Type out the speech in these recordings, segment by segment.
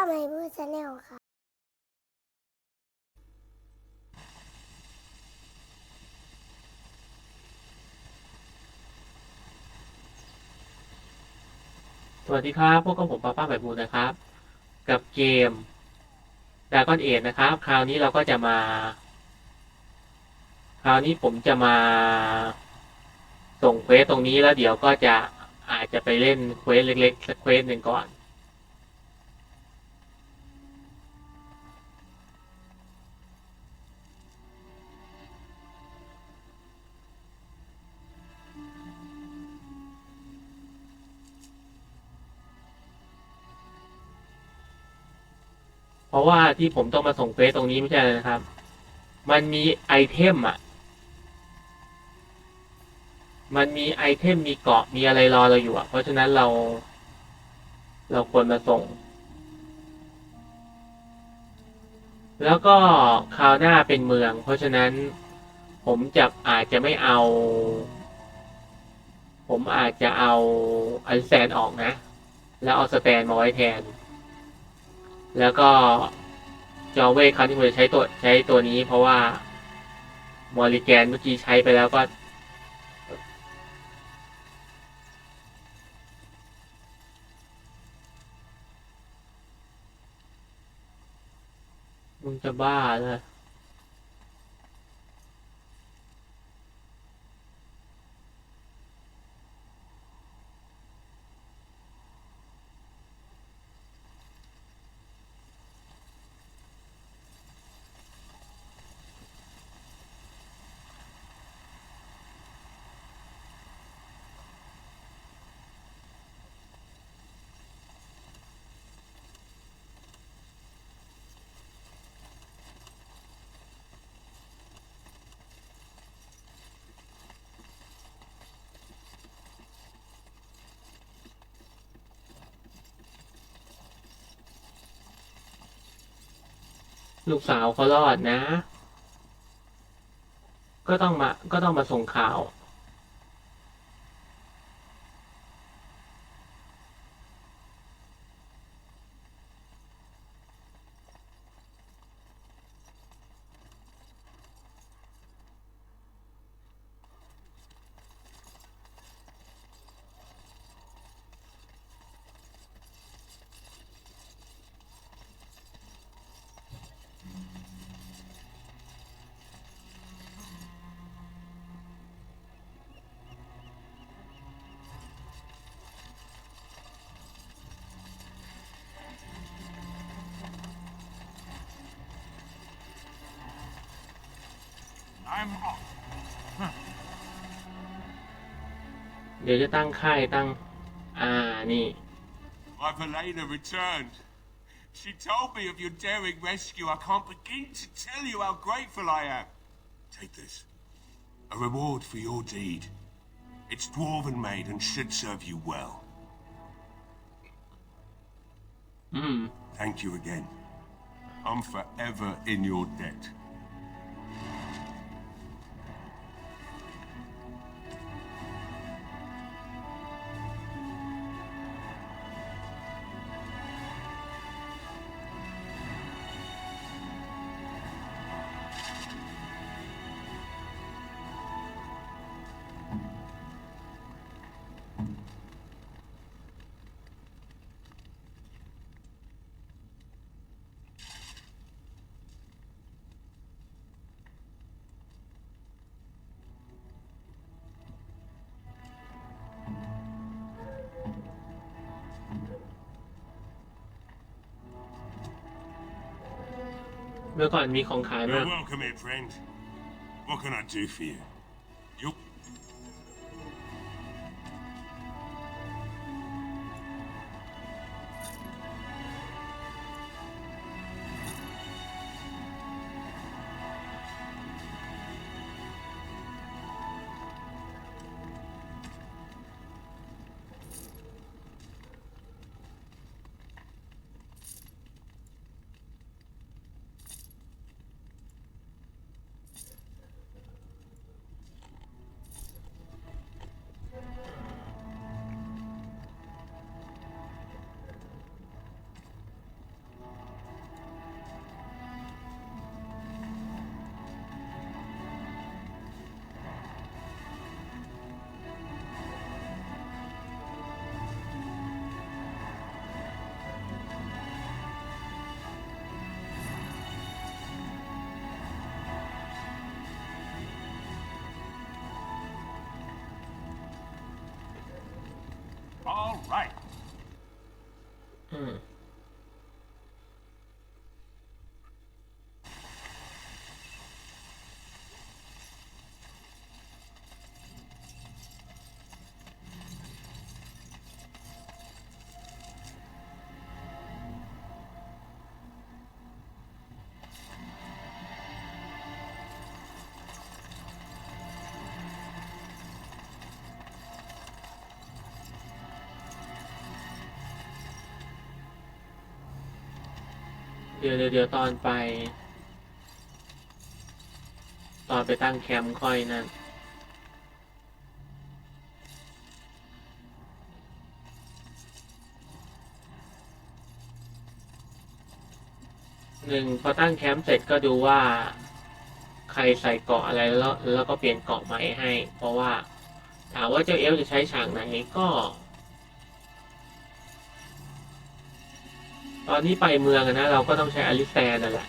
ใหม่บูชาแนลค่ะสวัสดีครับพวกกับผมป้าใหม่บูนะครับกับเกมดากอนเอทนะครับคราวนี้เราก็จะมาคราวนี้ผมจะมาส่งเควสตรงนี้แล้วเดี๋ยวก็จะอาจจะไปเล่นเควสเล็กๆสักเควสหนึ่งก่อนเพราะว่าที่ผมต้องมาส่งเควสตรงนี้ไม่ใช่เลยนะครับมันมีไอเทมมันมีไอเทมมีเกาะมีอะไรรอเราอยู่เพราะฉะนั้นเราควรมาส่งแล้วก็คราวหน้าเป็นเมืองเพราะฉะนั้นผมจะอาจจะไม่เอา ผมอาจจะเอาอันแซนออกนะแล้วเอาสแตนมาไว้แทนแล้วก็จอเวทคราวนี้ผมจะใช้ตัวนี้เพราะว่ามอริแกนเมื่อกี้ใช้ไปแล้วก็มึงจะบ้าเลยลูกสาวเขารอดนะก็ต้องมาส่งข่าวเดี๋ยวจะตั้งค่ายตั้งนี่ My Valena returned. She told me of your daring rescue. I can't begin to tell you how grateful I am. Take this. A reward for your deed. It's dwarven made and should serve you well. Thank you again. I'm forever in your debt. เมื่อก่อนมีของขายมา You're welcome here, friend. What can I do for you? You. All right. อืมเดี๋ยวตอนไปตั้งแคมป์ค่อยนั่นพอตั้งแคมป์เสร็จก็ดูว่าใครใส่เกราะอะไรแล้วก็เปลี่ยนเกราะใหม่ให้เพราะว่าถามว่าเจ้าเอลจะใช้ฉากไหนก็ตอนนี้ไปเมืองนะเราก็ต้องใช้อลิสแตนนั่นแหละ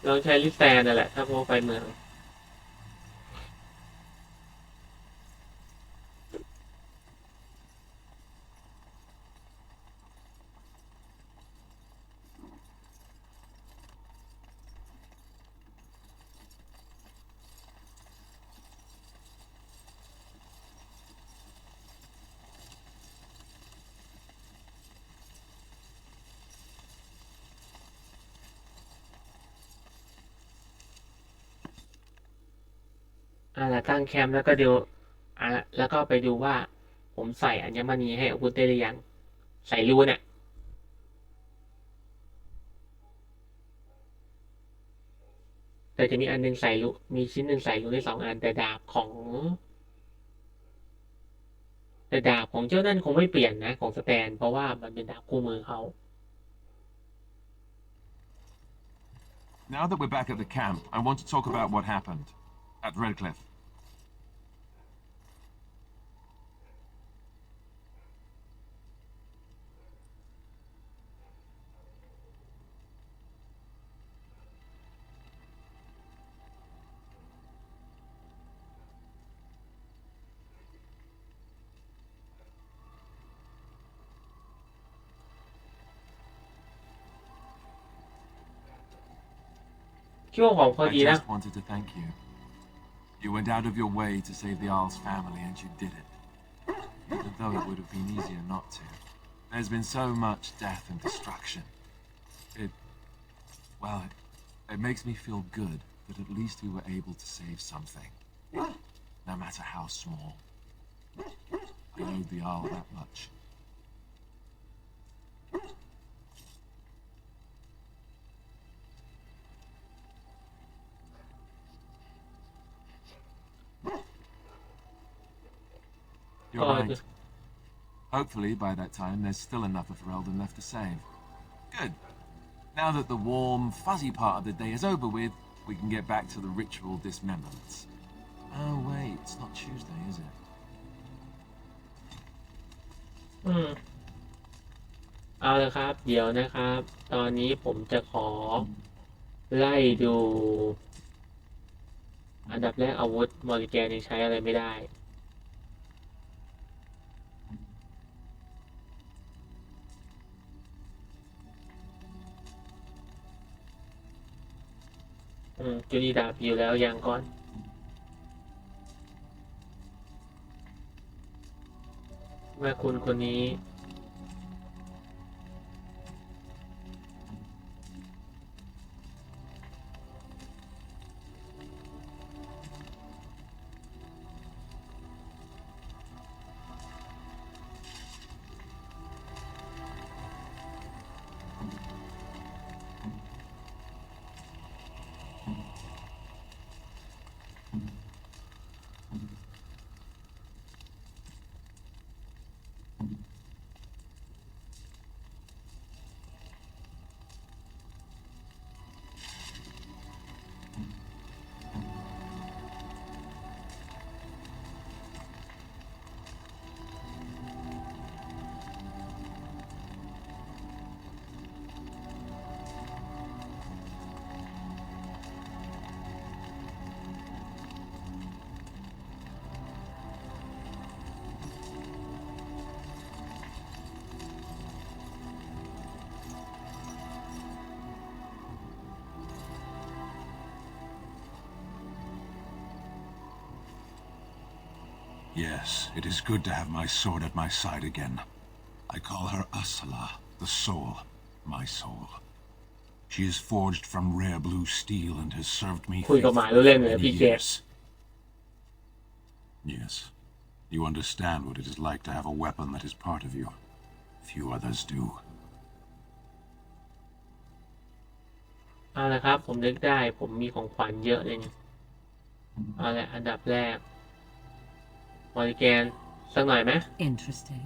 เราใช้อลิสแตนนั่นแหละถ้าพอไปเมืองแล้วตั้งแคมป์แล้วก็ดูแล้วก็ไปดูว่าผมใส่อัญมณีให้อาวุธได้หรือยังใส่รูเนี่ยแต่จะมีอันนึงใส่รูมีชิ้นหนึ่งใส่รูได้2 อันแต่ดาบของเจ้านั่นคงไม่เปลี่ยนนะของสแตนเพราะว่ามันเป็นดาบคู่มือเขา Now that we're back at the camp, I want to talk about what happened at Redcliffe. I just wanted to thank you. You went out of your way to save the Isle's family, and you did it. Even though it would have been easier not to. There's been so much death and destruction. It makes me feel good that at least we were able to save something. No matter how small. I owed the Isle that much. You're right. Hopefully, by that time, there's still enough of Ferelden left to save. Good. Now that the warm, fuzzy part of the day is over with, we can get back to the ritual dismemberments. Oh, wait, it's not Tuesday, is it? เอาละครับเดี๋ยวนะครับตอนนี้ผมจะขอไล่ดูอันดับแรกอาวุธมอริแกนยังใช้อะไรไม่ได้จูนีดาบอยู่แล้วยังก่อนแม่คุณคนนี้ I Yes, it is good to have my sword at my side again. I call her Asala, the soul, my soul. She is forged from rare blue steel and has served me คุยกับหมา faithfully เล่น for ๆเลย many พี่เค years. Yes, you understand what it is like to have a weapon that is part of you. Few others do. เอาละครับผมนึกได้ผมมีของขวัญเยอะเลยเนี่ยเอาละอันดับแรกมอริแกนสักหน่อยไหม Interesting.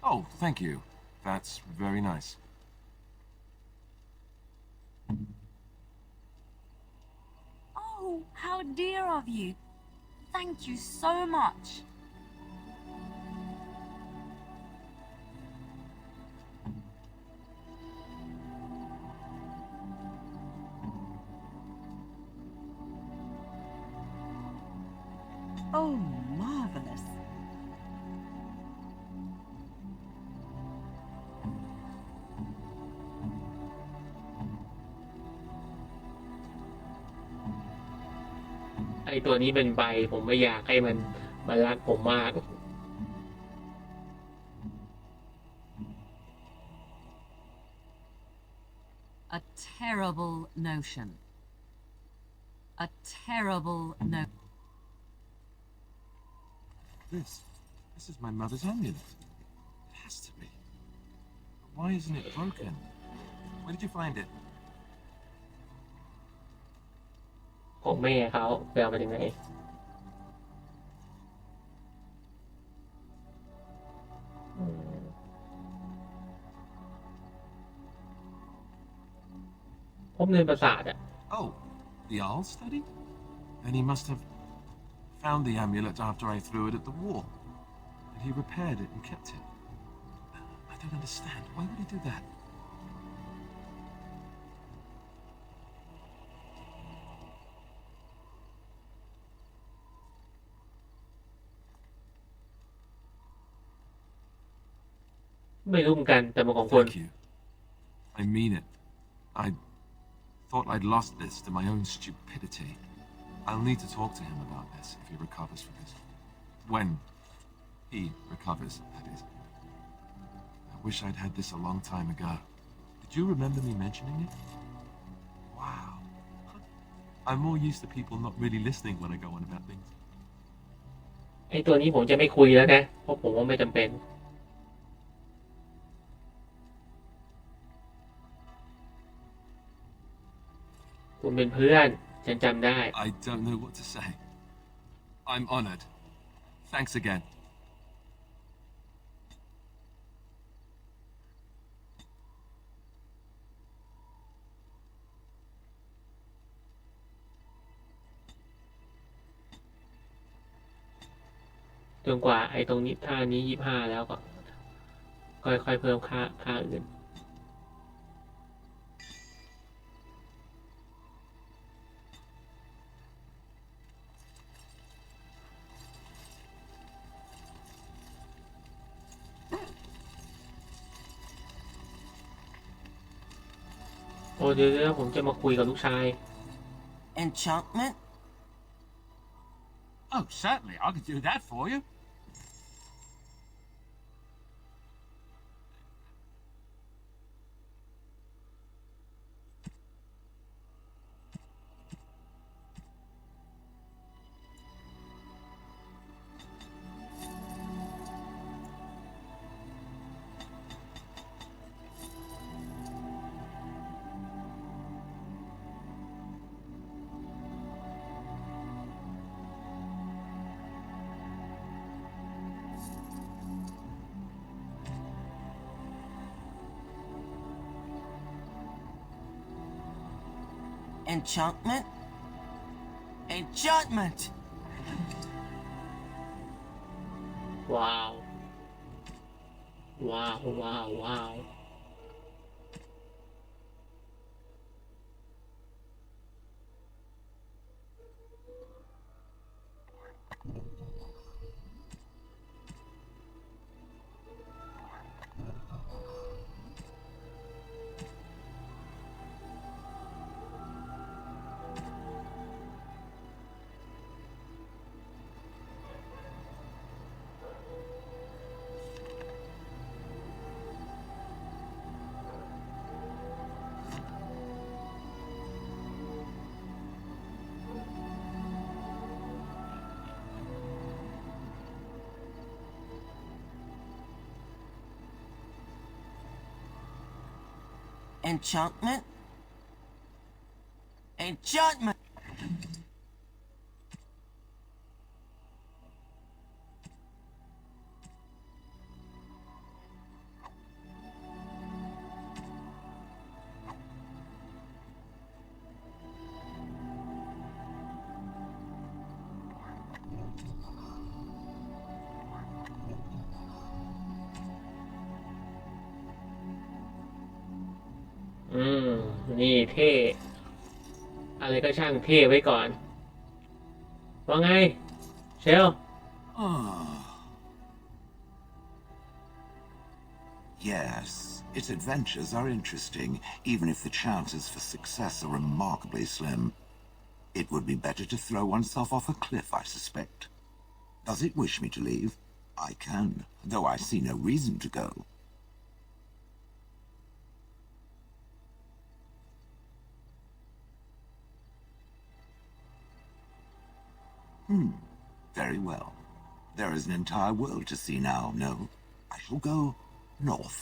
Oh, thank you. That's very nice. Oh, how dear of you. Thank you so much. Oh, marvelous. ไอตัวนี้เป็นใบผมไม่อยากให้มันรักผมมาก A terrible notion. A terrible no. This is my mother's amulet. It has to be. But why isn't it broken? Where did you find it? ของแม่เขาไปเอามาจากไหนอืมผมเรียนประสาทอะ Oh, the Arl study? Then he must have found the amulet after I threw it at the wall. And he repaired it and kept it. I don't understand. Why would he do that?ไม่รู้เหมือนกันแต่มันของคน Thank you. I mean it. I thought I'd lost this to my own stupidity. I'll need to talk to him about this if he recovers from this. When he recovers, that is. I wish I'd had this a long time ago. Did you remember me mentioning it? Wow. I'm more used to people not really listening when I go on about things. ไอตัวนี้ผมจะไม่คุยแล้วนะเพราะผมว่าไม่จำเป็นคุณเป็นเพื่อนฉันจำได้ I don't know what to say. I'm honored. Thanks again. จนกว่าไอ้ตรงนี้ท่านี้25แล้วก็ค่อยๆเพิ่มค่าอื่นโอ้เดี๋ยวผมจะมาคุยกับลูกชาย Enchantment? Oh, certainly, I could do that for you. Enchantment? Enchantment! ว้าว ว้าว ว้าว ว้าว I Enchantment? Enchantment! Ừ, นี่เท่อะไรก็ช่างเท่ไว้ก่อนว่าไงเชล Yes, its adventures are interesting, even if the chances for success are remarkably slim. It would be better to throw oneself off a cliff, I suspect. Does it wish me to leave? I can, though I see no reason to go. Very well. There is an entire world to see now, no? I shall go north.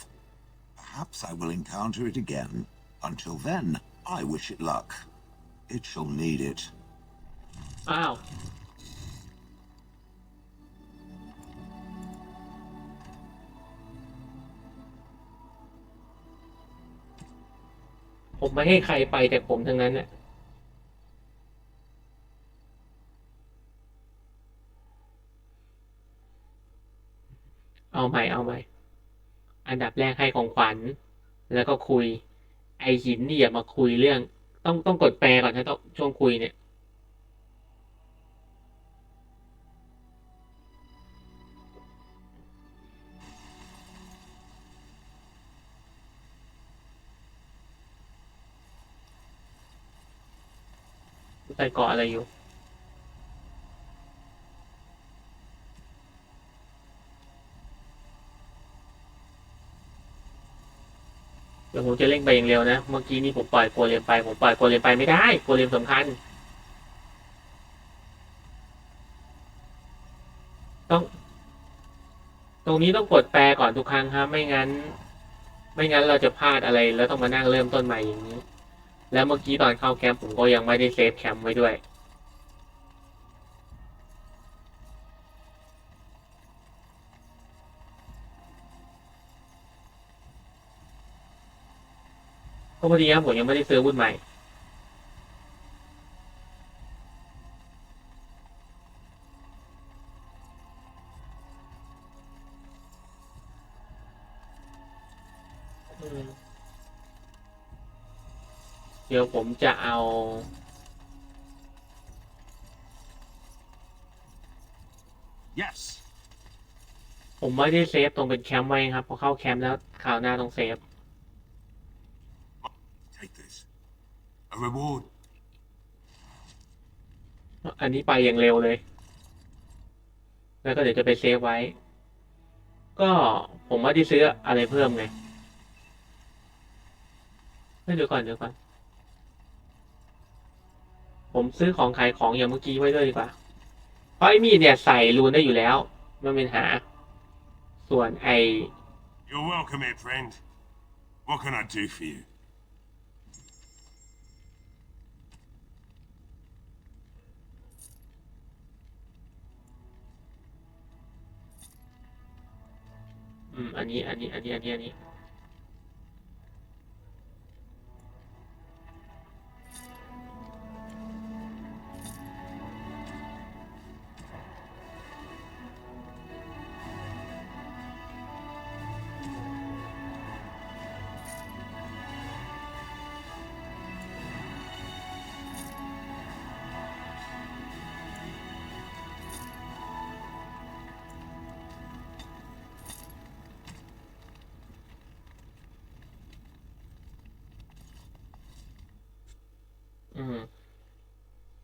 Perhaps I will encounter it again. Until then, I wish it luck. It shall need it. อ้าวผมไม่ให้ใครไปแต่ผมทั้งนั้นน่ะเอาใหม่อันดับแรกให้ของขวัญแล้วก็คุยไอหินนี่อย่ามาคุยเรื่องต้องกดแปลก่อนนะต้องช่วงคุยเนี่ยใส่เกาะอะไรอยู่เดี๋ยวผมจะเร่งไปอย่างเร็วนะเมื่อกี้นี่ผมปล่อยโกเลมไปผมปล่อยโกเลมไปไม่ได้โกเลมสำคัญต้องตรงนี้ต้องกดแปลก่อนทุกครั้งครับไม่งั้นเราจะพลาดอะไรแล้วต้องมานั่งเริ่มต้นใหม่อย่างนี้แล้วเมื่อกี้ตอนเข้าแคมป์ผมก็ยังไม่ได้เซฟแคมป์ไว้ด้วยก็พอดีครับผมยังไม่ได้ซื้ออาวุธใหม่เดี๋ยวผมจะเอาYes. ผมไม่ได้เซฟตรงเป็นแคมป์ไว้ครับพอเข้าแคมป์แล้วคราวหน้าต้องเซฟ Take this. A reward. อันนี้ไปอย่างเร็วเลยแล้วก็เดี๋ยวจะไปเซฟไว้ก็ผมไม่ได้ซื้ออะไรเพิ่มไงเดี๋ยวก่อนผมซื้อของขายของอย่างเมื่อกี้ไว้ด้วยดีกว่าเพราะไอ้มีดเนี่ยใส่รูนได้อยู่แล้วไม่เป็นหาส่วนไอ You're welcome here, friend. What can I do for you? อันนี้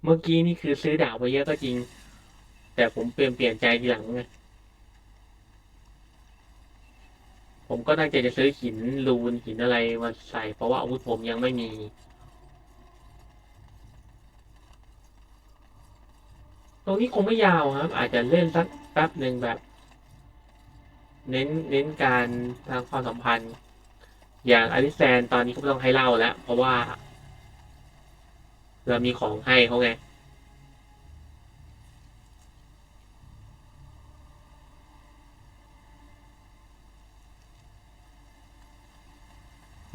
เมื่อกี้นี่คือซื้อดาบไปเยอะก็จริงแต่ผมเปลี่ยนใจทีหลังไงผมก็ตั้งใจจะซื้อหินรูนหินอะไรมาใส่เพราะว่าอาวุธผมยังไม่มีตรงนี้คงไม่ยาวครับอาจจะเล่นสักแป๊บหนึ่งแบบเน้นการทางความสัมพันธ์ อย่างอลิแซนตอนนี้ก็ไม่ต้องให้เล่าแล้ว เพราะว่า เรามีของให้เขาไง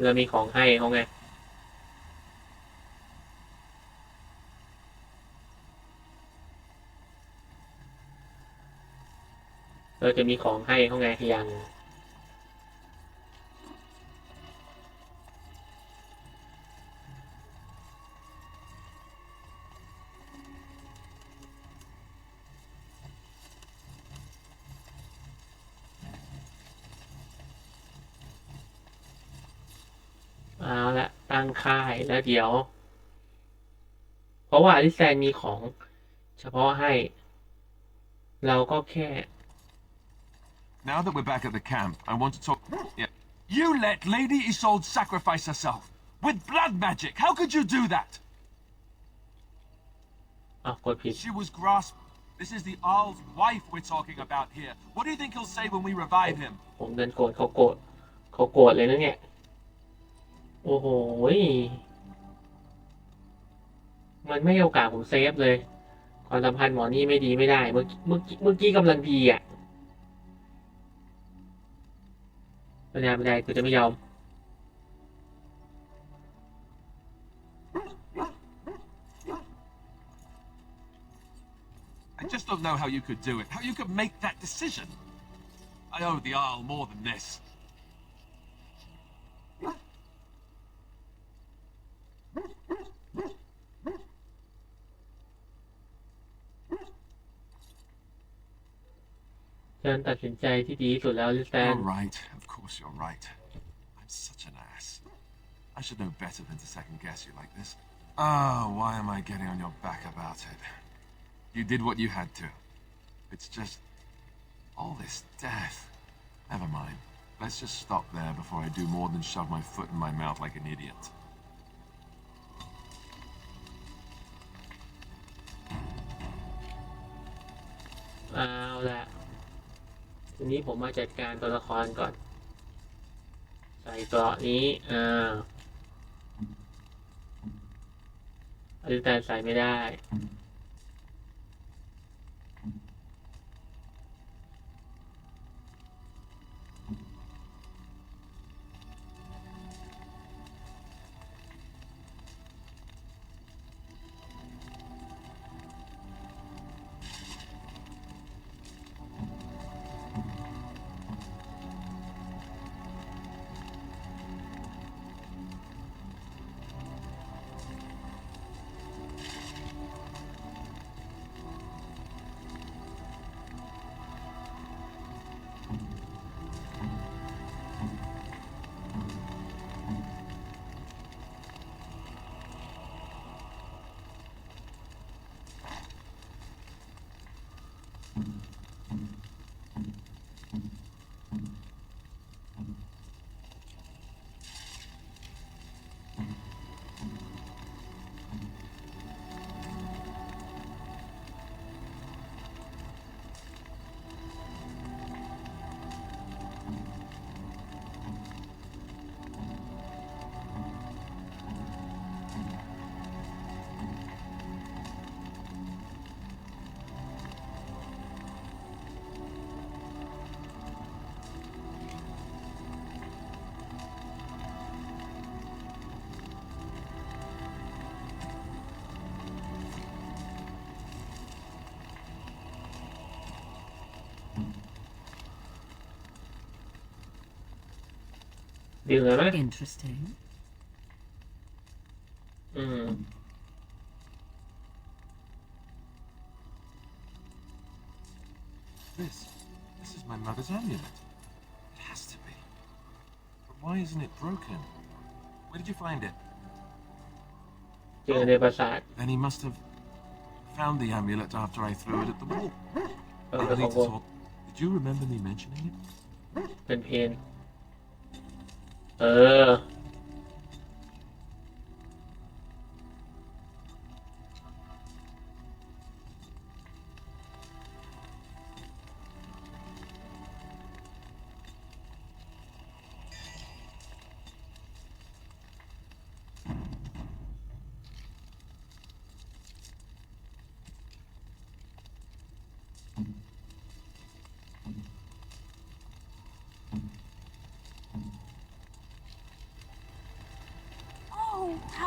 เรามีของให้เขาไงเราจะมีของให้เขาไงอย่างเอาละตั้งค่ายแล้วเดี๋ยว เพราะว่าอลิแซนมีของเฉพาะให้ เราก็แค่ Now that we're back at the camp, I want to talk. Yeah. You let Lady Isolde sacrifice herself with blood magic. How could you do that? กดผิด She was grasped. This is the Earl's wife we're talking about here. What do you think he'll say when we revive him? ผมเดินโกรธเขาโกรธเขาโกรธเลยนะเนี่ย โอ้โหมันไม่ให้โอกาสผมเซฟเลย ความสัมพันธ์หมอนี่ไม่ดีไม่ได้ เมื่อกี้กำลังดีอ่ะไม่ได้กูจะไม่ยอม I just don't know how you could do it. How you could make that decision. I owe the Earl more than this. การตัดสินใจที่ดีที่สุดแล้วลิสแตน You're right. Of course you're right. I'm such an ass. I should know better than to second guess you like this. Ah, why am I getting on your back about it? You did what you had to. It's just all this death. Never mind. Let's just stop there before I do more than shove my foot in my mouth like an idiot. เอาละทีนี้ผมมาจัดการตัวละครก่อน ใส่เกราะนี้อลิสแตนใส่ไม่ได้ดีเลยไหม Interesting. อืม This is my mother's amulet. It has to be. But why isn't it broken? Where did you find it? เจอในปราสาท Then he must have found the amulet after I threw it at the wall. เออ I เขา need บ to อก talk. Did you remember me mentioning it? เป็นเพน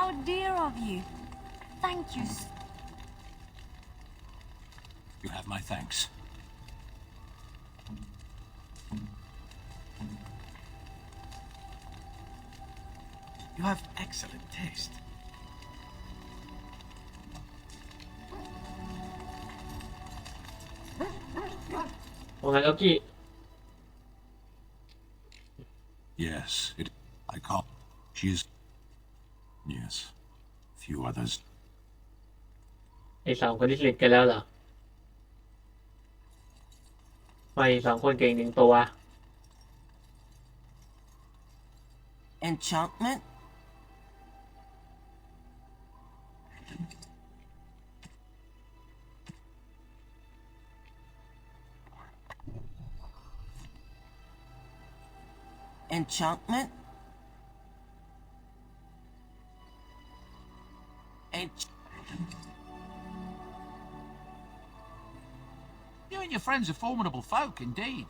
how dear of you. Thank you. You have my thanks. You have excellent taste. ว่าไงแล้วกี้ Yes, I call. She is. Yes. Few others. ไอ้สองคนที่สนิทกันแล้วเหรอไม่สองคนเก่งหนึ่งตัว Enchantment? Enchantment? You and your friends are formidable folk, indeed.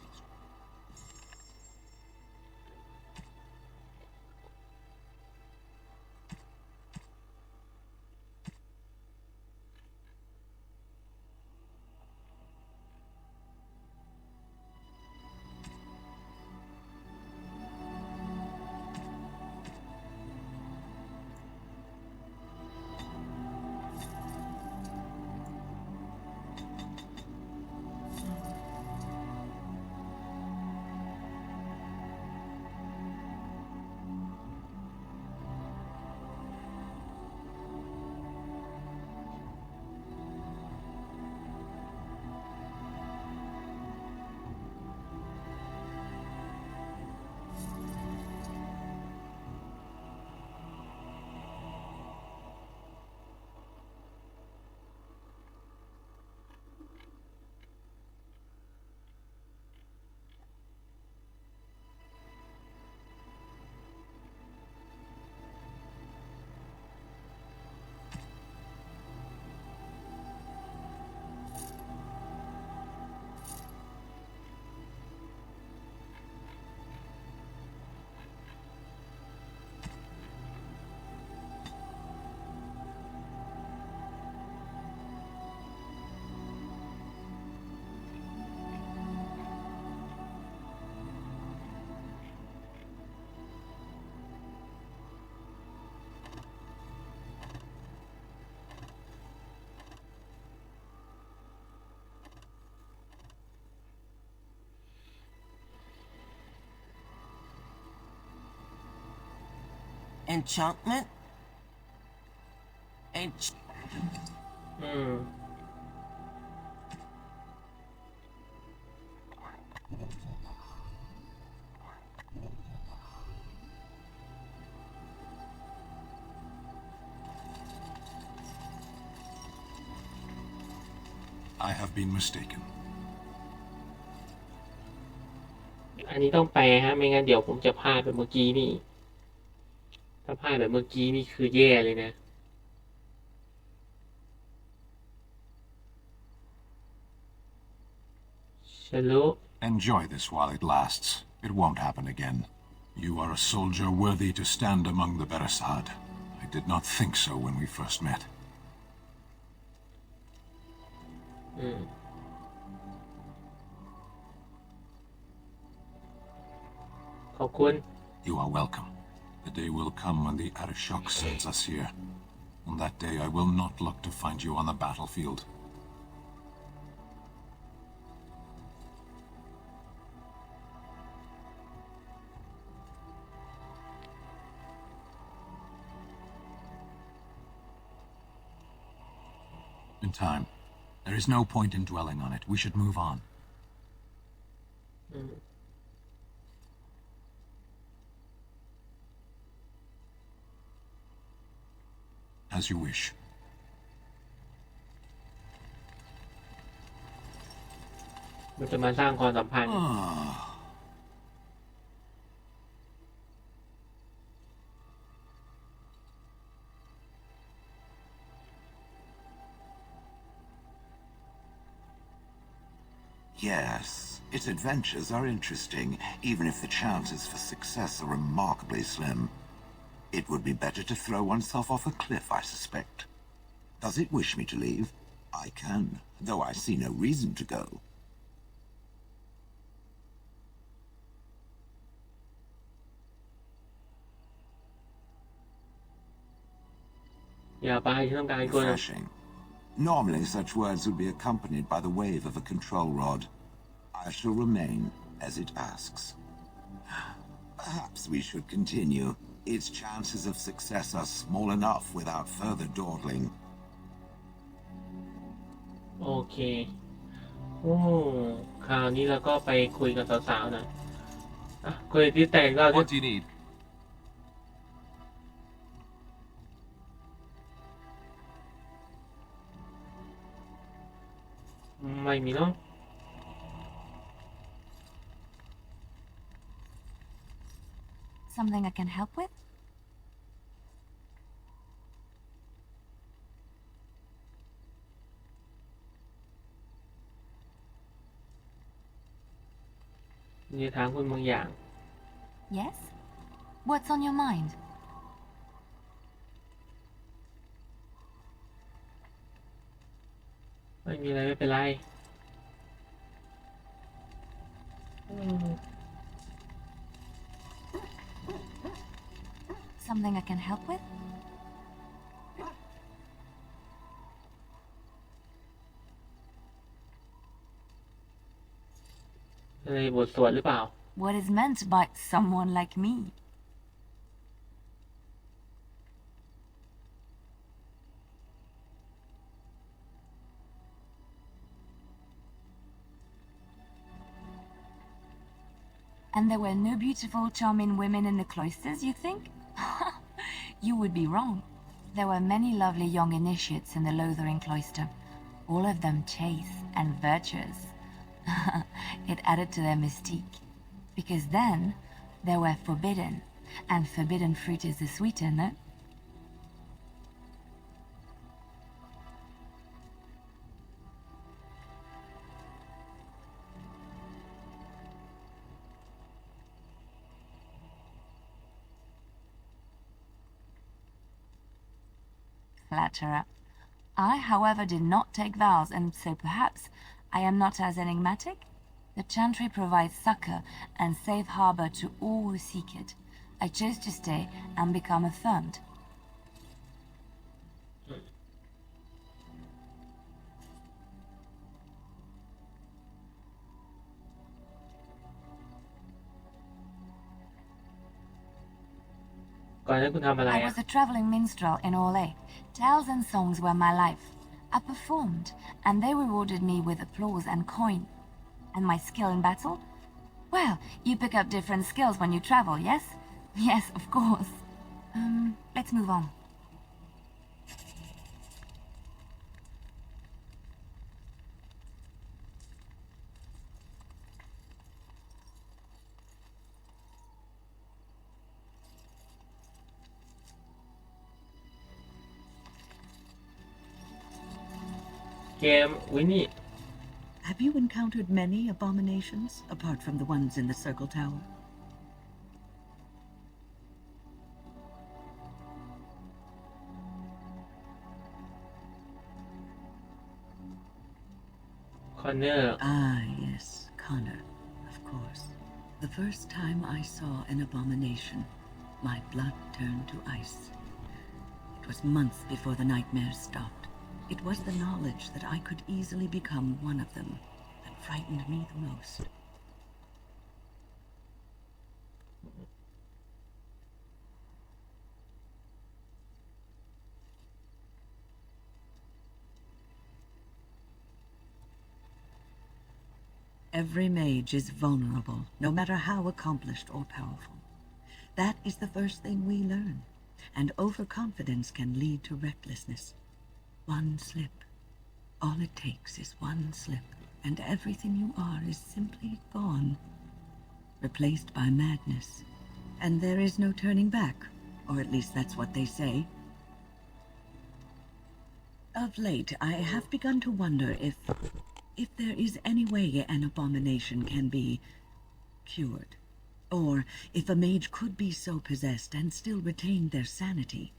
Enchantment? อืม I have been mistaken. อันนี้ต้องแปลฮะไม่งั้นเดี๋ยวผมจะพลาดแบบเมื่อกี้นี่ถ้าพลาดแบบเมื่อกี้นี่คือแย่เลยนะชะลุ Enjoy this while it lasts. It won't happen again. You are a soldier worthy to stand among the Beresad. I did not think so when we first met. อืมขอบคุณ You are welcome. The day will come when the Arishok sends us here. On that day, I will not look to find you on the battlefield. In time. There is no point in dwelling on it. We should move on. อืม As you wish. มันจะมาสร้างความสัมพันธ์ Yes, its adventures are interesting, even if the chances for success are remarkably slim. It would be better to throw oneself off a cliff, I suspect. Does it wish me to leave? I can, though I see no reason to go. อย่าไปฉันต้องการคน Refreshing. Normally such words would be accompanied by the wave of a control rod. I shall remain as it asks. Perhaps we should continue. Its chances of success are small enough without further dawdling. โอเคโอ้คราวนี้เราก็ไปคุยกับสาวๆหน่อยอ่ะคุยที่แต่งก็ What do you need? ไม่มีเนาะ Something I can help with? มีถามคุณบางอย่าง Yes? What's on your mind? ไม่มีอะไรไม่เป็นไรม Something I can help with? ในบทสวดหรือเปล่า What is meant by someone like me? And there were no beautiful, charming women in the cloisters, you think? You would be wrong. There were many lovely young initiates in the Lothering cloister, all of them chaste and virtuous. It added to their mystique. Because then, they were forbidden, and forbidden fruit is the sweeter, no? Flatterer. I, however, did not take vows, and so perhaps I am not as enigmatic? The chantry provides succor and safe harbor to all who seek it. I chose to stay and become affirmed. ก่อนนั้นคุณทำอะไร I อ่ะ was a traveling minstrel in Orlais. Tales and songs were my life. I performed, and they rewarded me with applause and coin. And my skill in battle? Well, you pick up different skills when you travel, yes? Yes, of course. Let's move on. Game วินนี่ Have you encountered many abominations, apart from the ones in the Circle Tower? Connor Ah, yes, Connor, of course. The first time I saw an abomination, my blood turned to ice. It was months before the nightmares stopped. It was the knowledge that I could easily become one of them that frightened me the most. Every mage is vulnerable, no matter how accomplished or powerful. That is the first thing we learn, and overconfidence can lead to recklessness. One slip. All it takes is one slip, and everything you are is simply gone, replaced by madness. And there is no turning back, or at least that's what they say. Of late, I have begun to wonder if there is any way an abomination can be cured. Or if a mage could be so possessed and still retain their sanity,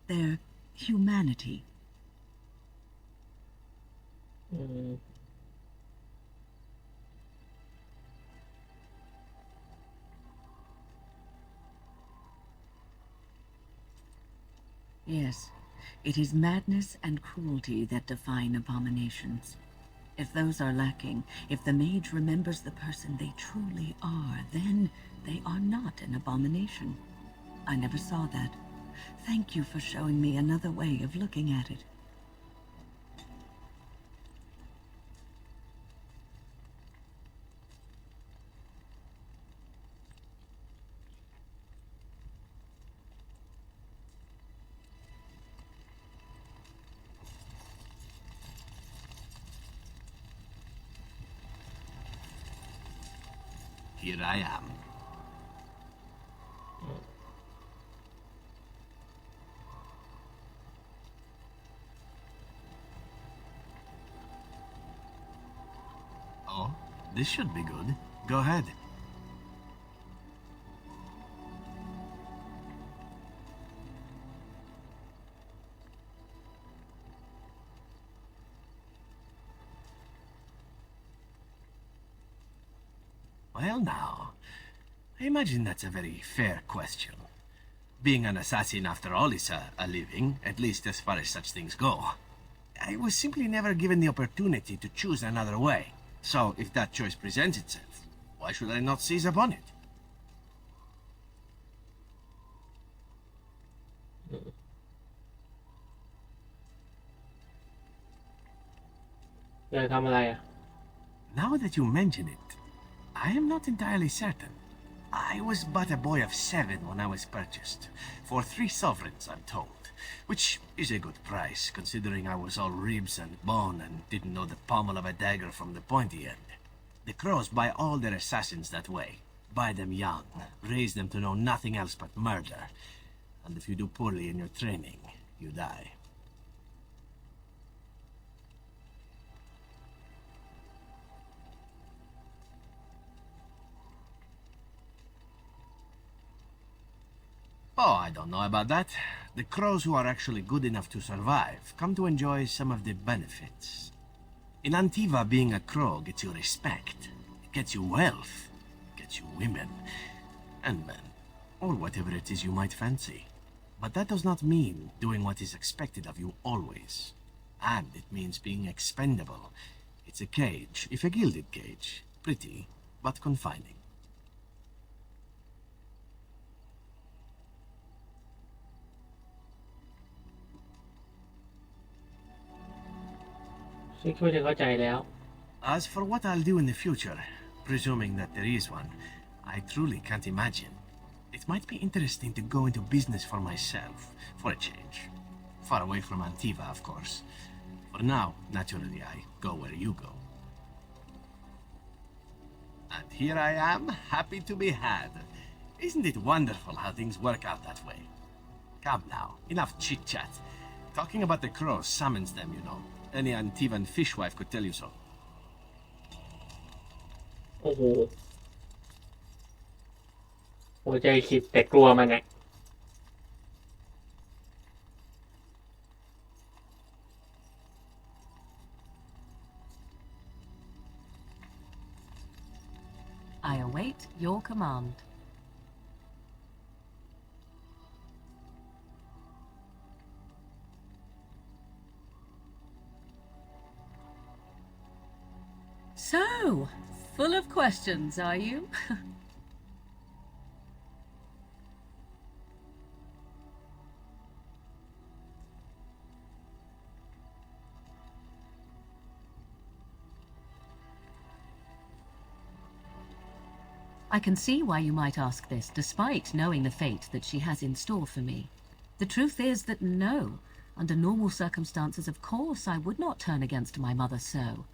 their humanity. อืม Yes, it is madness and cruelty that define abominations. If those are lacking, if the mage remembers the person they truly are, then they are not an abomination. I never saw that. Thank you for showing me another way of looking at it. Here I am. Oh, this should be good. Go ahead. Well now, I imagine that's a very fair question. Being an assassin after all is a living, at least as far as such things go. I was simply never given the opportunity to choose another way. So if that choice presents itself, why should I not seize upon it? อยากทำอะไรอ่ะ Now that you mention it, I am not entirely certain. I was but a boy of 7 when I was purchased, for 3 sovereigns, I'm told, which is a good price, considering I was all ribs and bone and didn't know the pommel of a dagger from the pointy end. The crows buy all their assassins that way. Buy them young, raise them to know nothing else but murder, and if you do poorly in your training, you die. Oh, I don't know about that. The crows who are actually good enough to survive come to enjoy some of the benefits. In Antiva, being a crow gets you respect, it gets you wealth, gets you women, and men, or whatever it is you might fancy. But that does not mean doing what is expected of you always. And it means being expendable. It's a cage, if a gilded cage, pretty, but confining. ฉันคิดว่าจะเข้าใจแล้ว As for what I'll do in the future, presuming that there is one, I truly can't imagine. It might be interesting to go into business for myself, for a change. Far away from Antiva, of course. For now, naturally, I go where you go. And here I am, happy to be had. Isn't it wonderful how things work out that way? Come now, enough chit-chat. Talking about the crows summons them, you know. Any Antivan fishwife could tell you so. โอ้โหหัวใจคิดแต่กลัวมันอ่ะ I await your command. So, full of questions, are you? I can see why you might ask this, despite knowing the fate that she has in store for me. The truth is that no, under normal circumstances, of course, I would not turn against my mother so.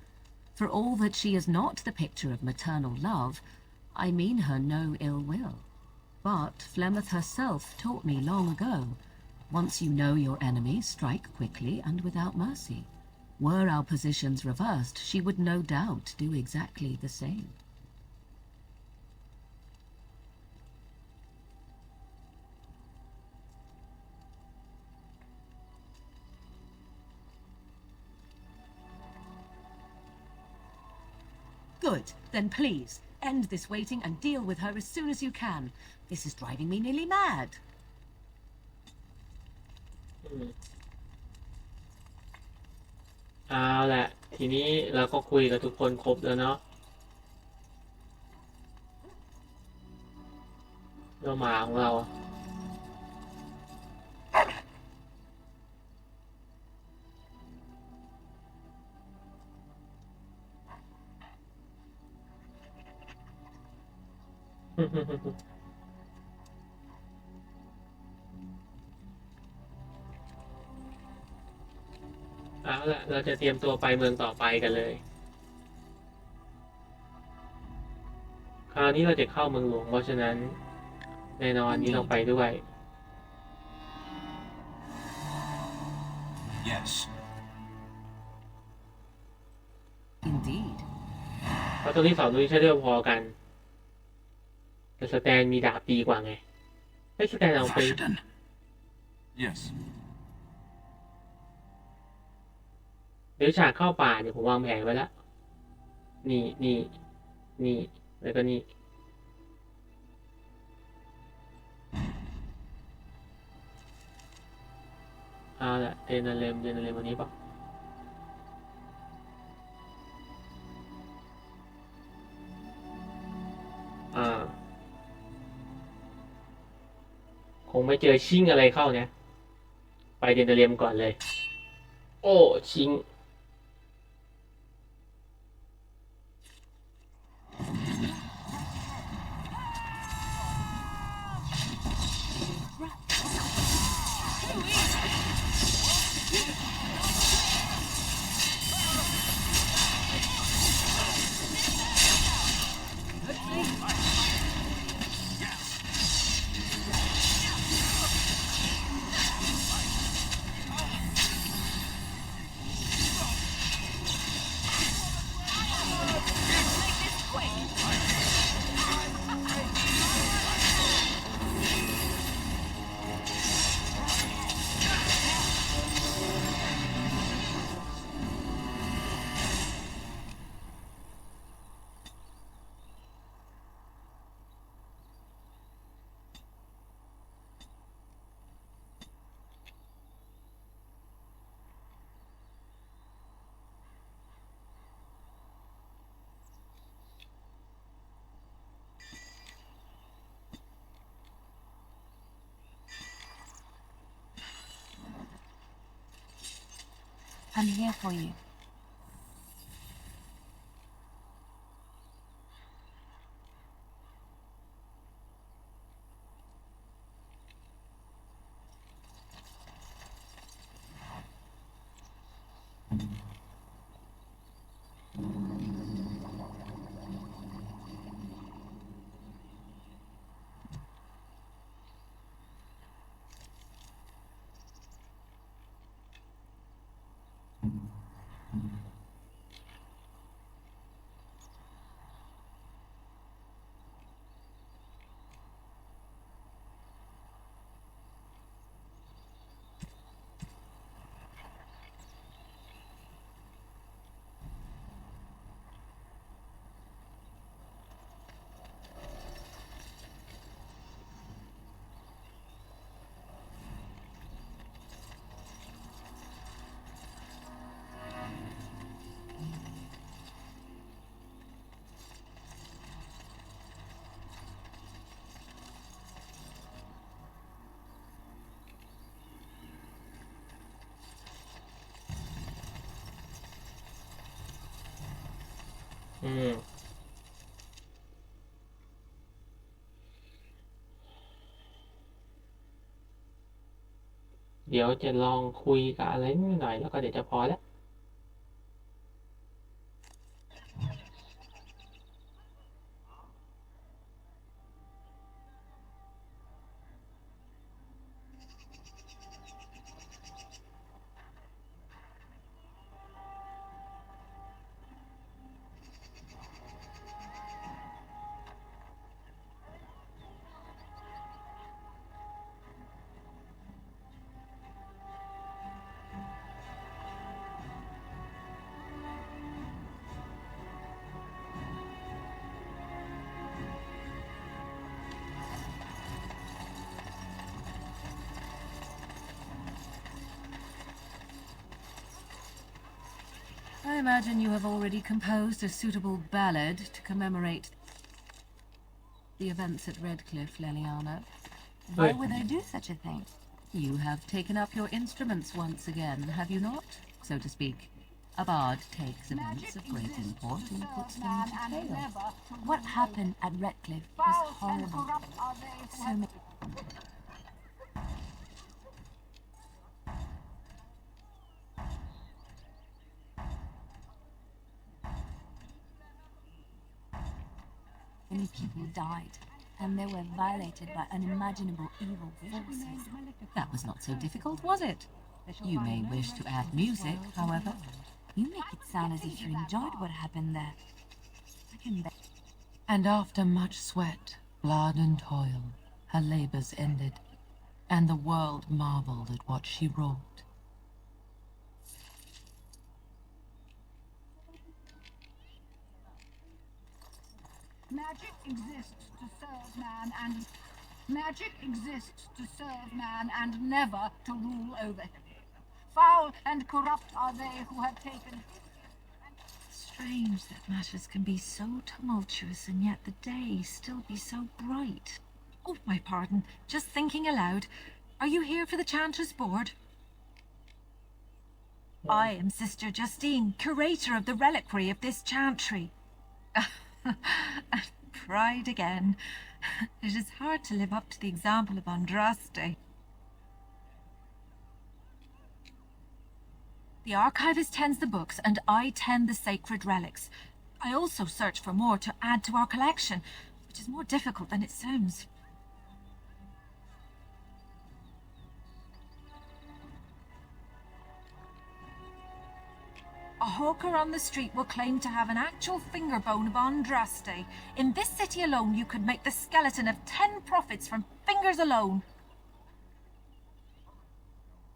For all that she is not the picture of maternal love, I mean her no ill will. But Flemeth herself taught me long ago, once you know your enemy, strike quickly and without mercy. Were our positions reversed, she would no doubt do exactly the same. Good. Then please, end this waiting and deal with her as soon as you can. This is driving me nearly mad. เอาแหละทีนี้เราก็คุยกับทุกคนครบแล้วเนาะเราหมาของเรา เอาละเราจะเตรียมตัวไปเมืองต่อไปกันเลยคราวนี้เราจะเข้าเมืองหลวงเพราะฉะนั้นแน่นอนนี้เราไปด้วย Yes. Indeed. เพราะตรงนี้สองตรงนี้ใช้เรื่องพอกันแต่สแตนมีดาบดีกว่าไงให้สแตนเอาไป Yes. เดี๋ยวฉากเข้าป่าเนี่ยผมวางแผนไว้แล้วนี่แล้วก็นี่เอาละเดนเลมวันนี้ปะคงไม่เจอชิงอะไรเข้าเนี่ยไปเดนเลมก่อนเลยโอ้ชิงI'm here for you.เดี๋ยวจะลองคุยกับอะไรนิดหน่อยแล้วก็เดี๋ยวจะพอแล้ว imagine you have already composed a suitable ballad to commemorate the events at Redcliffe, Leliana. Why would I do such a thing? You have taken up your instruments once again, have you not? So to speak. A bard takes events of great import and puts them to tale. What happened at Redcliffe was horrible. So many people died, and they were violated by unimaginable evil forces. That was not so difficult, was it? You may wish to add music, however. You make it sound as if you enjoyed what happened there. I can bet. And after much sweat, blood and toil, her labors ended, and the world marveled at what she wrought. Magic exists to serve man and never to rule over him. Foul and corrupt are they who have taken. Strange that matters can be so tumultuous and yet the day still be so bright. Oh, my pardon, just thinking aloud. Are you here for the Chanters' Board? I am Sister Justine, curator of the reliquary of this chantry. Pride again. It is hard to live up to the example of Andraste. The archivist tends the books, and I tend the sacred relics. I also search for more to add to our collection, which is more difficult than it sounds. A hawker on the street will claim to have an actual finger bone of Andraste. In this city alone, you could make the skeleton of 10 prophets from fingers alone.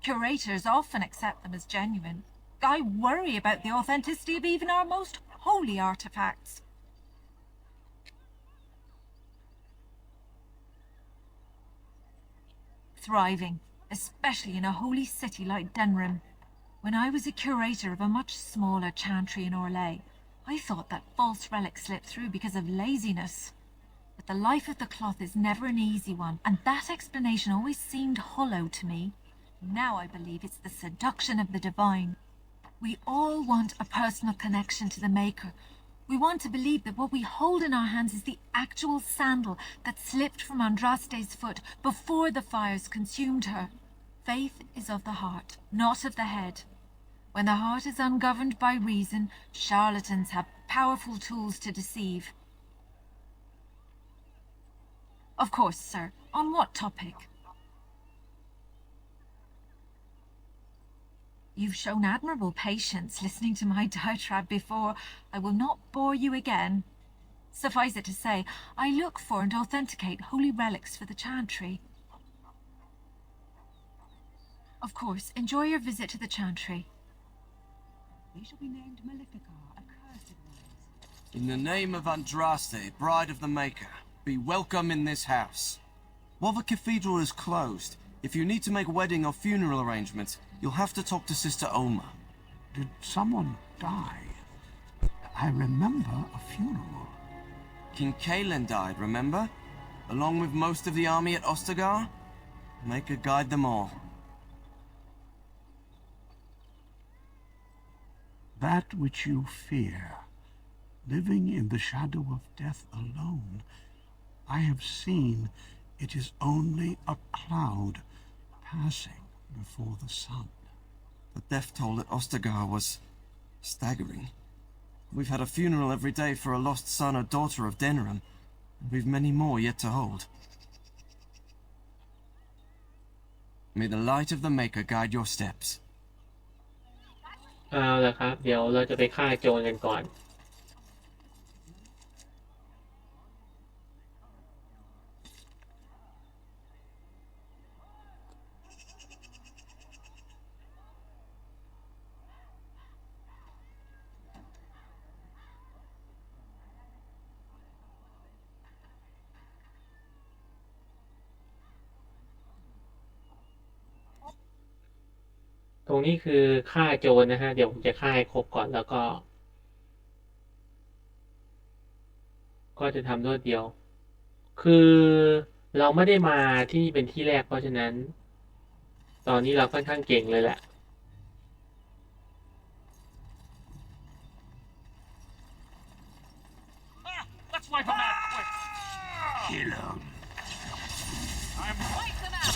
Curators often accept them as genuine. I worry about the authenticity of even our most holy artifacts. Thriving, especially in a holy city like Denrim. When I was a curator of a much smaller chantry in Orlais, I thought that false relics slipped through because of laziness. But the life of the cloth is never an easy one, and that explanation always seemed hollow to me. Now I believe it's the seduction of the divine. We all want a personal connection to the Maker. We want to believe that what we hold in our hands is the actual sandal that slipped from Andraste's foot before the fires consumed her. Faith is of the heart, not of the head. When the heart is ungoverned by reason, charlatans have powerful tools to deceive. Of course, sir. On what topic? You've shown admirable patience listening to my diatribe before. I will not bore you again. Suffice it to say, I look for and authenticate holy relics for the chantry. Of course, enjoy your visit to the chantry. They shall be named Maleficar, accursed ones. In the name of Andraste, bride of the Maker, be welcome in this house. While the cathedral is closed, if you need to make wedding or funeral arrangements, you'll have to talk to Sister Oma. Did someone die? I remember a funeral. King Kalen died, remember? Along with most of the army at Ostagar? Maker guide them all. That which you fear, living in the shadow of death alone, I have seen it is only a cloud passing before the sun. The death toll at Ostagar was staggering. We've had a funeral every day for a lost son or daughter of Denerim, and we've many more yet to hold. May the light of the Maker guide your steps. เอาละครับ เดี๋ยวเราจะไปฆ่าโจรกันก่อน ตรงนี้คือฆ่าโจรนะฮะเดี๋ยวผมจะฆ่าให้ครบก่อนแล้วก็จะทำรวดเดียวคือเราไม่ได้มาที่นี่เป็นที่แรกเพราะฉะนั้นตอนนี้เราค่อนข้างเก่งเลยแหละ Let's wipe them out quick. Kill 'em. Wipe them out.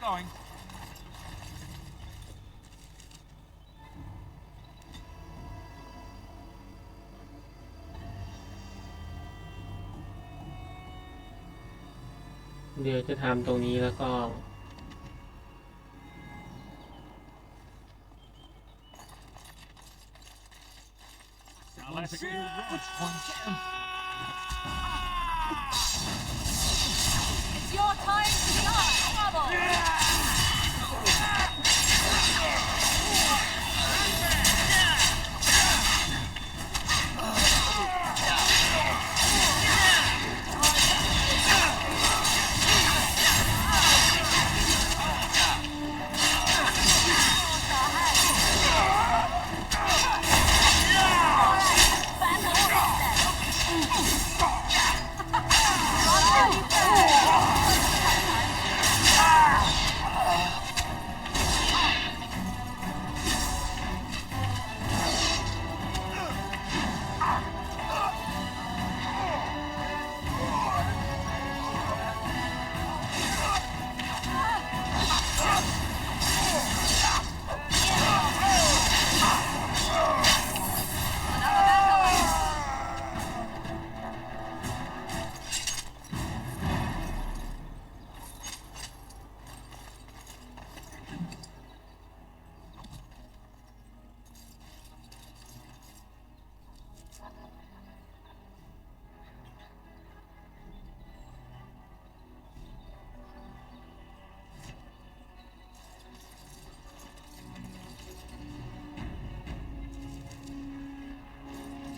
Going. เดี๋ยวจะทำตรงนี้แล้วก็ Now let's see which one's It's your time to be out of trouble.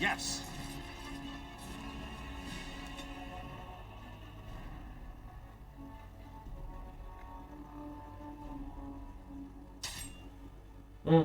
Yes. อืม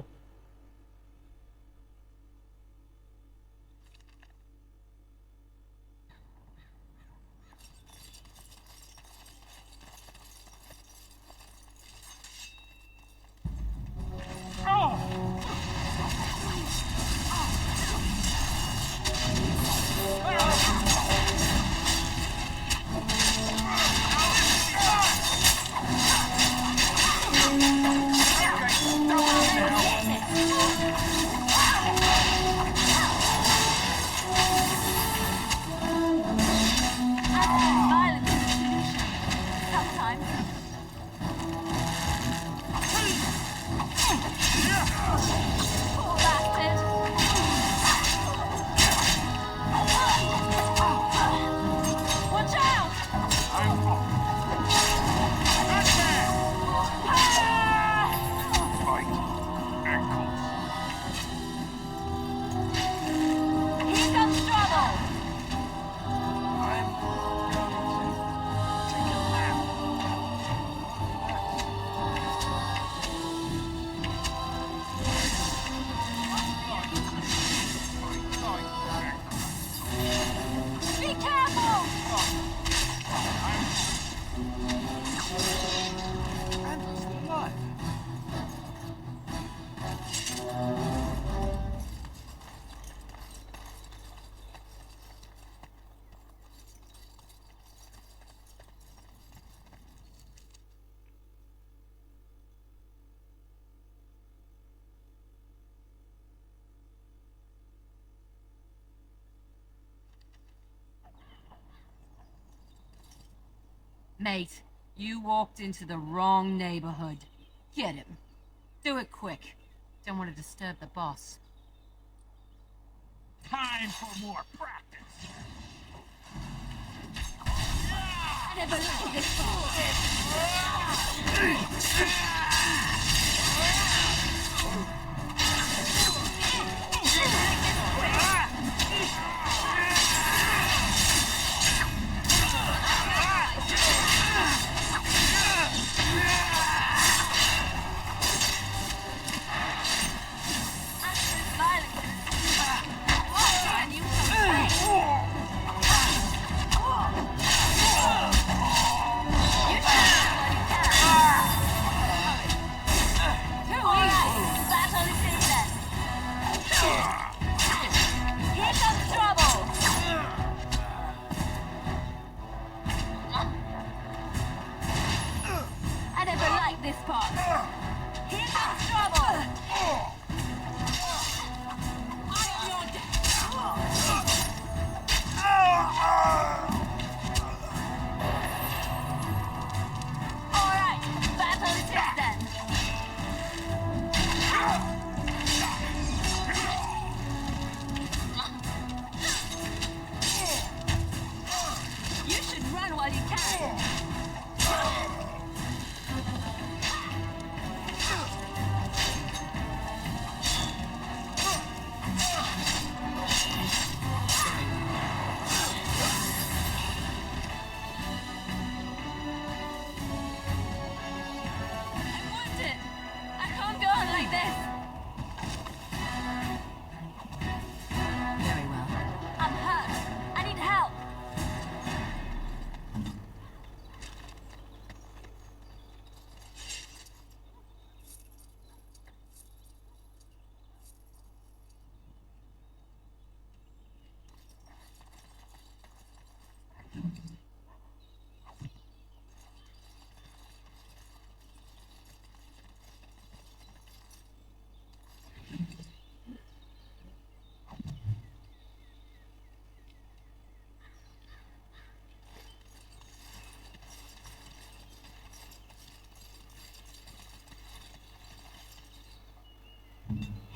Mate, you walked into the wrong neighborhood. Get him. Do it quick. Don't want to disturb the boss. Time for more practice. I never liked this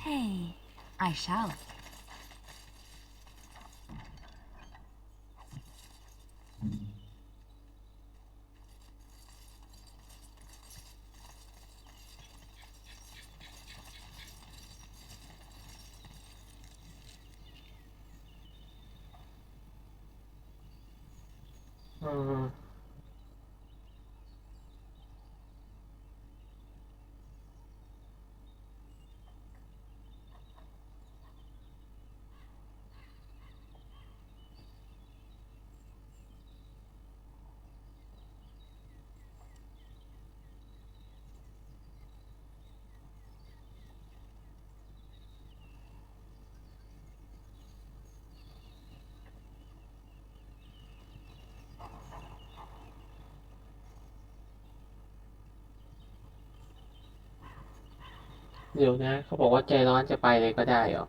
Hey, I shall. เดี๋ยวนะเขาบอกว่าใจร้อนจะไปเลยก็ได้เหรอ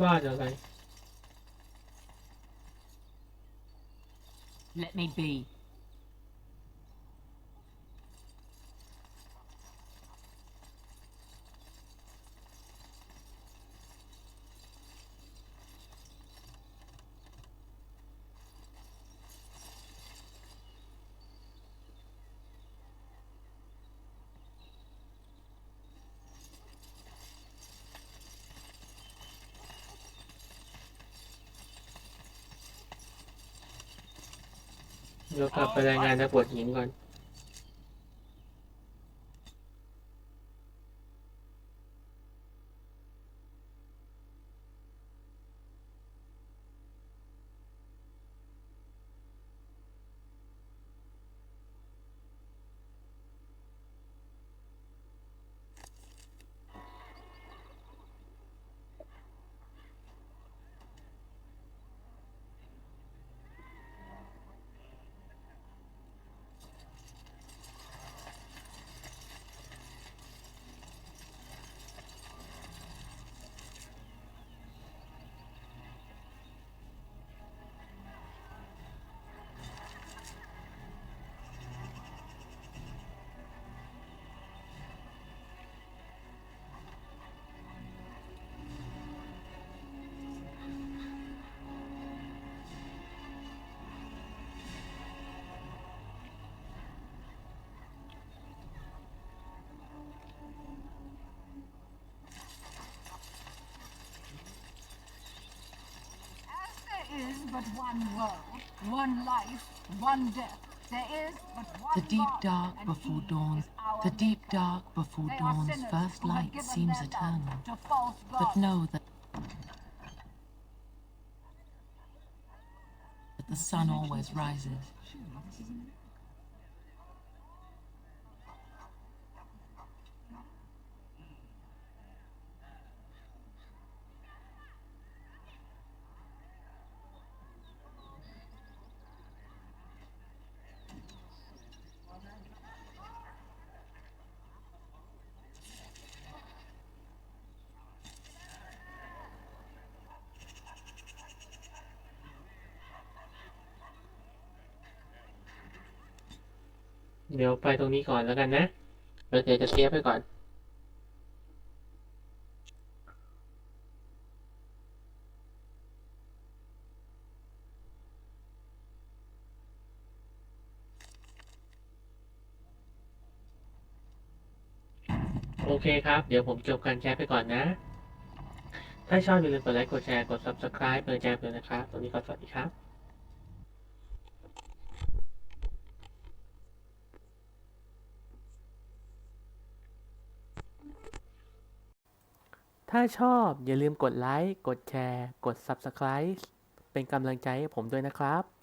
บ้านอะไร Let me be. เดี๋ยวกลับไปรายงานนักบวชหญิงก่อนIs but one world, one life, one death. There is but one The deep God, dark and before He dawn, is our the deep Maker. dark before They are dawn's sinners first who have light given seems their love eternal. to false But gods. know that the sun always rises. เดี๋ยวไปตรงนี้ก่อนแล้วกันนะเดี๋ยวจะเซฟไปก่อนโอเคครับเดี๋ยวผมจบการแชร์ไปก่อนนะถ้าชอบอย่าลืมกดไลค์กดแชร์กด Subscribe เพื่อแจ้งเตือนนะครับตรงนี้ก็สวัสดีครับถ้าชอบอย่าลืมกดไลค์กดแชร์กด Subscribe เป็นกำลังใจให้ผมด้วยนะครับ